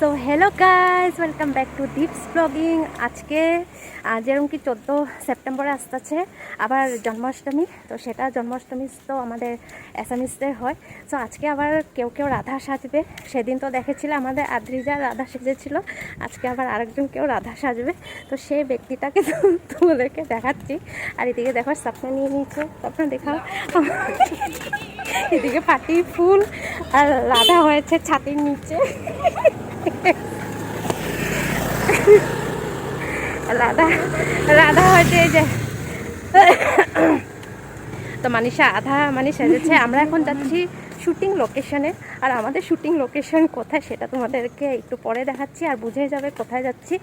So hello guys, welcome back to Deep's blogging. আজকে যেরকম কি 14 সেপ্টেম্বরে আসতেছে আবার জন্মাষ্টমী, তো সেটা জন্মাষ্টমী তো আমাদের অ্যাসামিসদের হয়। সো আজকে আবার কেউ কেউ রাধা সাজবে। সেদিন তো দেখেছিল আমাদের আদ্রিজা রাধা সেজেছিল, আজকে আবার আরেকজন কেউ রাধা সাজবে। তো সেই ব্যক্তিটাকে তোমাদেরকে দেখাচ্ছি। আর এদিকে দেখো স্বপ্ন নিয়ে নিয়েছে, স্বপ্ন দেখাও। এদিকে পাটি ফুল আর রাধা হয়েছে ছাতির নিচে। রাধা রাধা হয়েছে এই যে। তো মানিষা আধা মানে সেজেছে। আমরা এখন যাচ্ছি শুটিং লোকেশনে, আর আমাদের শুটিং লোকেশন কোথায় সেটা তোমাদেরকে একটু পরে দেখাচ্ছি, আর বুঝে যাবে কোথায় যাচ্ছি।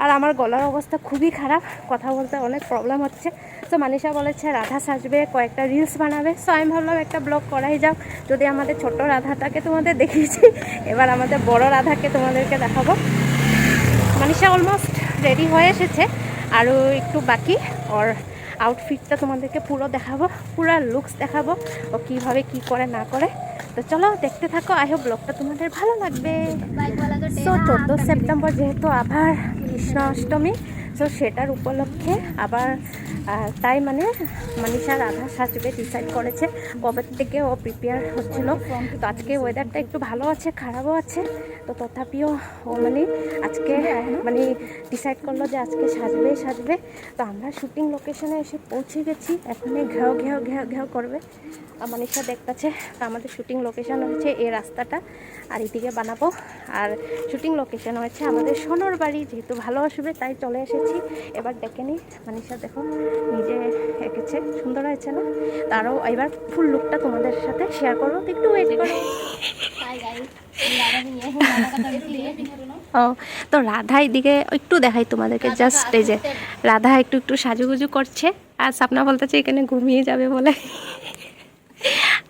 আর আমার গলার অবস্থা খুবই খারাপ, কথা বলতে অনেক প্রবলেম হচ্ছে। তো মানিষা বলেছে রাধা সাজবে, কয়েকটা রিলস বানাবে। সো আমি ভাবলাম একটা ব্লগ করাই যাও। যদি আমাদের ছোট রাধাটাকে তোমাদের দেখিয়েছি, এবার আমাদের বড় রাধাকে তোমাদেরকে দেখাবো। মানিষা অলমোস্ট রেডি হয়ে এসেছে, আরও একটু বাকি। ওর আউটফিটটা তোমাদেরকে পুরো দেখাবো, পুরো লুকস দেখাবো ও কীভাবে কী করে না করে। তো চলো দেখতে থাকো, আই হোপ ব্লগটা তোমাদের ভালো লাগবে। সো 14 সেপ্টেম্বর যেহেতু আবার কৃষ্ণাষ্টমী, সো সেটার উপলক্ষে আবার তাই মানিষা রাধা সাজবে ডিসাইড করেছে। কবে থেকে ও প্রিপেয়ার হচ্ছিল। তো আজকে ওয়েদারটা একটু ভালো আছে, খারাপও আছে, তো তথাপিও ও আজকে ডিসাইড করলো যে আজকে সাজবে। তো আমরা শুটিং লোকেশনে এসে পৌঁছে গেছি, এখানে ঘেউ ঘেউ ঘেউ ঘেউ করবে। মানিষা দেখতেছে। আমাদের শুটিং লোকেশন হচ্ছে এই রাস্তাটা, আর এদিকে বানাবো। আর শুটিং লোকেশন হচ্ছে আমাদের সোনর বাড়ি, যেহেতু ভালো আসবে তাই চলে এসেছি। এবার দেখে নিই, মানিষা দেখো নিজে এঁকেছে, সুন্দর হয়েছে না? তারও এবার ফুল লুকটা তোমাদের সাথে শেয়ার করবো, তো একটু ওয়েট করো। ও তো রাধা এদিকে একটু দেখাই তোমাদেরকে, জাস্ট এই যে রাধা একটু একটু সাজুগুজু করছে, আর সাপনা বলতেছে এখানে ঘুমিয়ে যাবে বলে।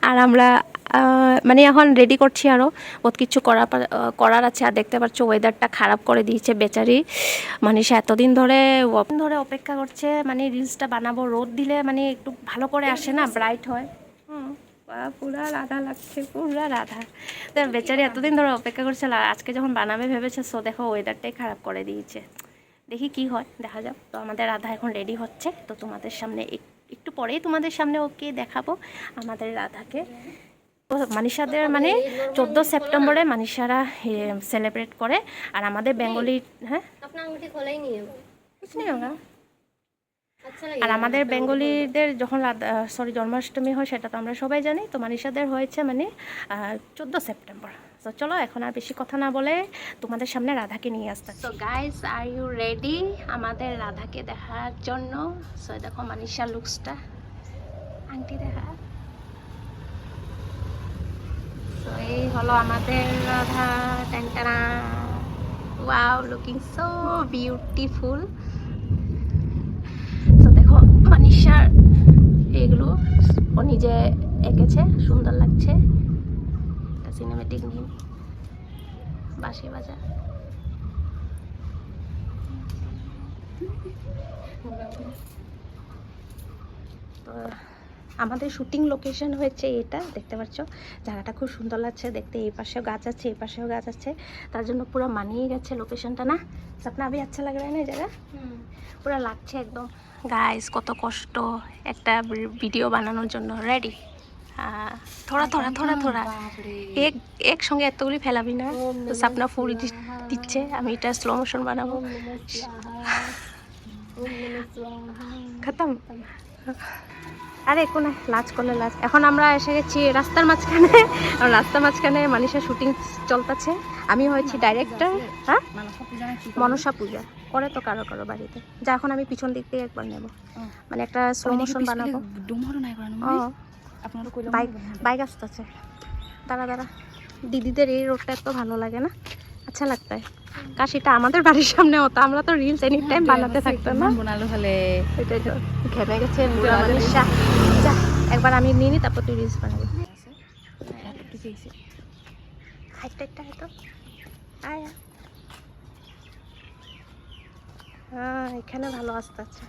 আর আমরা এখন রেডি করছি, আরও বহুত কিছু করার আছে। আর দেখতে পাচ্ছ ওয়েদারটা খারাপ করে দিয়েছে বেচারি মানিষা। এতদিন ধরে অপেক্ষা করছে, রিলসটা বানাবো। রোদ দিলে একটু ভালো করে আসে না, ব্রাইট হয়। পুরা রাধা লাগছে, পুরা রাধা। তো বেচারি এতদিন ধরে অপেক্ষা করছে, আজকে যখন বানাবে ভেবেছে। সো দেখো ওয়েদারটাই খারাপ করে দিয়েছে, দেখি কি হয়, দেখা যাক। তো আমাদের রাধা এখন রেডি হচ্ছে, তো তোমাদের সামনে একটু পরেই তোমাদের সামনে ওকে দেখাবো আমাদের রাধাকে। মানিষাদের 14 সেপ্টেম্বরে মানিষারা সেলিব্রেট করে। আর আমাদের বেঙ্গলি আর আমাদের বেঙ্গলিদের যখন জন্মাষ্টমী হয় সেটা তো আমরা সবাই জানি। তো মানিষাদের হয়েছে 14 সেপ্টেম্বর। তো চলো এখন আর বেশি কথা না বলে তোমাদের সামনে রাধাকে নিয়ে আসতে। So guys, are you ready আমাদের রাধাকে দেখার জন্য? সো দেখো মানিষা লুকসটা, আংটি দেখা। তো এই হলো আমাদের রাধা। টানটানা, ওয়াও, লুকিং সো বিউটিফুল। তো দেখো মানিষার এগুলো ও নিজে এঁকেছে, সুন্দর লাগছে। সিনেমেটিক নিন, বাঁশি বাজা। তো আমাদের শুটিং লোকেশন হয়েছে এটা, দেখতে পাচ্ছ জায়গাটা খুব সুন্দর লাগছে দেখতে। এই পাশেও গাছ আছে, এই পাশেও গাছ আছে, তার জন্য পুরো মানিয়ে গেছে লোকেশনটা না? সপনা আবি আচ্ছা লাগ রা না জায়গা, পুরো লাগছে একদম। গাইস কত কষ্ট একটা ভিডিও বানানোর জন্য। রেডি? থোড়া থোড়া থোড়া থোড়া এক সঙ্গে এতগুলি ফেলাবি না। তো সপনা ফুল দিচ্ছে, আমি এটা স্লো মোশন বানাবো। খতম। আরে কোনো লাজ করলে লাজ। এখন আমরা এসে গেছি রাস্তার মাঝখানে। রাস্তার মাঝখানে মানিষা শুটিং চলতেছে। আমি হয়েছি ডাইরেক্টর। হ্যাঁ, মনসা পূজা করে তো কারো কারো বাড়িতে। যা এখন আমি পিছন দিক থেকে একবার নেব, একটা স্লো মোশন বানাবো। বাইক আসতেছে, দাঁড়া দাঁড়া। দিদিদের এই রোডটা এত ভালো লাগে না, আচ্ছা লাগতো। কাশিটা আমাদের বাড়ির সামনে হতো, আমরা তো রিলস এনি টাইম বানাতে থাকতাম না। এটাই তো ঘেমে গেছে বুড়া মানিষা। যা একবার আমি নিয়ে নিই, তারপর তুই রিলস বানাবি। হ্যাঁ, এখানে ভালো আসতে আছে।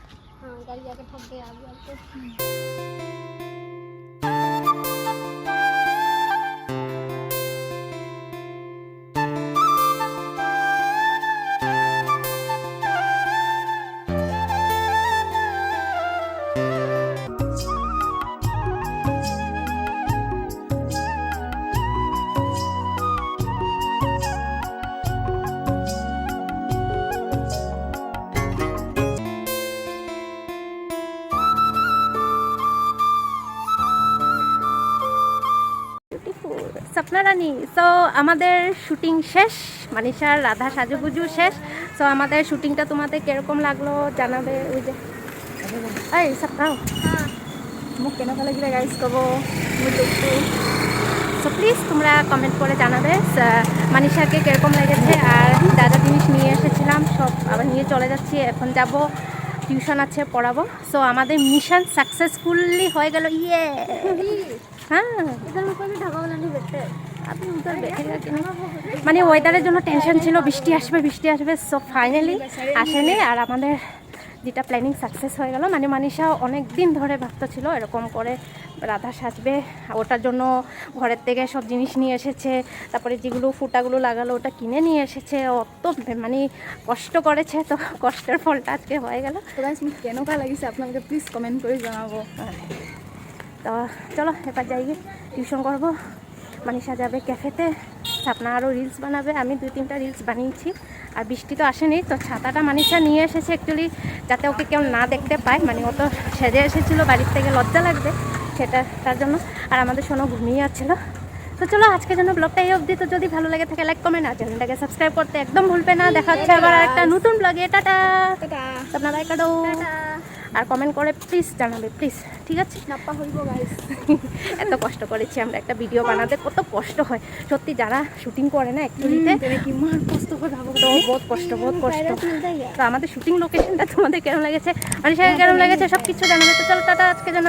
স্বপ্নারানী। সো আমাদের শুটিং শেষ, মানিশার রাধা সাজুগুজু শেষ। সো আমাদের শুটিংটা তোমাদের কিরকম লাগলো জানাবে। ওই যে এই সপ্তাহ মোক কেনেকুৱা লাগিলে গাইজ ক'ব মোৰ লুকটো। সো প্লিজ তোমরা কমেন্ট করে জানাবে মানিশাকে কিরকম লেগেছে। আর যা যা জিনিস নিয়ে এসেছিলাম সব আবার নিয়ে চলে যাচ্ছি। এখন যাব, টিউশন আছে, পড়াবো। সো আমাদের মিশন সাকসেসফুলি হয়ে গেল। ইয়ে হ্যাঁ इधर ऊपर भी ढाबा बनाने बैठे हैं। আপনি উত্তর দেখে কিনা, মানে ওয়েদারের জন্য টেনশন ছিল, বৃষ্টি আসবে বৃষ্টি আসবে। সো ফাইনালি আসেনি আর আমাদের যেটা প্ল্যানিং সাকসেস হয়ে গেল। মানে মানিশা অনেক দিন ধরে ভাবতেছিল এরকম করে রাধা সাজবে, ওটার জন্য ঘরের থেকে সব জিনিস নিয়ে এসেছে, তারপরে যেগুলো ফুটাগুলো লাগালো ওটা কিনে নিয়ে এসেছে, অত মানে কষ্ট করেছে। তো কষ্টের ফলটা আজকে হয়ে গেল। তো গাইজ মোক কেনেকুৱা লাগিছে আপোনালোকে প্লিজ কমেণ্ট কৰি জনাব। তো চলো এবার যাই, টিউশন করবো। মানিশা যাবে ক্যাফেতে, স্বপ্না আরও রিলস বানাবে। আমি 2-3টা রিলস বানিয়েছি। আর বৃষ্টি তো আসেনি, তো ছাতাটা মানিশা নিয়ে এসেছে অ্যাকচুয়ালি যাতে ওকে কেউ না দেখতে পায়। মানে ও তো সেজে এসেছিলো, বাড়ির থেকে লজ্জা লাগবে সেটা, তার জন্য। আর আমাদের সোনা ঘুমিয়ে যাচ্ছিলো। তো চলো আজকের জন্য ব্লগটা এই অবধি। তো যদি ভালো লাগে থাকে লাইক কমেন্ট আর চ্যানেলটাকে সাবস্ক্রাইব করতে একদম ভুলবে না। দেখা হচ্ছে আবার একটা নতুন ব্লগে। টাটা। টাটা আপনার লাইক কাটো আর কমেন্ট করে প্লিজ জানাবে, প্লিজ। ঠিক আছে, নাপাহৰিব গাইজ। এত কষ্ট করেছি আমরা একটা ভিডিও বানাতে, কত কষ্ট হয় সত্যি। যারা শুটিং করে না অ্যাকচুয়ালিতে কিমান কষ্ট করে ভাবো তো বহুত কষ্ট, বহুত কষ্ট। তো আমাদের শুটিং লোকেশনটা তোমাদের কেমন লেগেছে, মানুষের কেমন লেগেছে সব কিছু জানাবে। তো চলো টাটা আজকে যেন।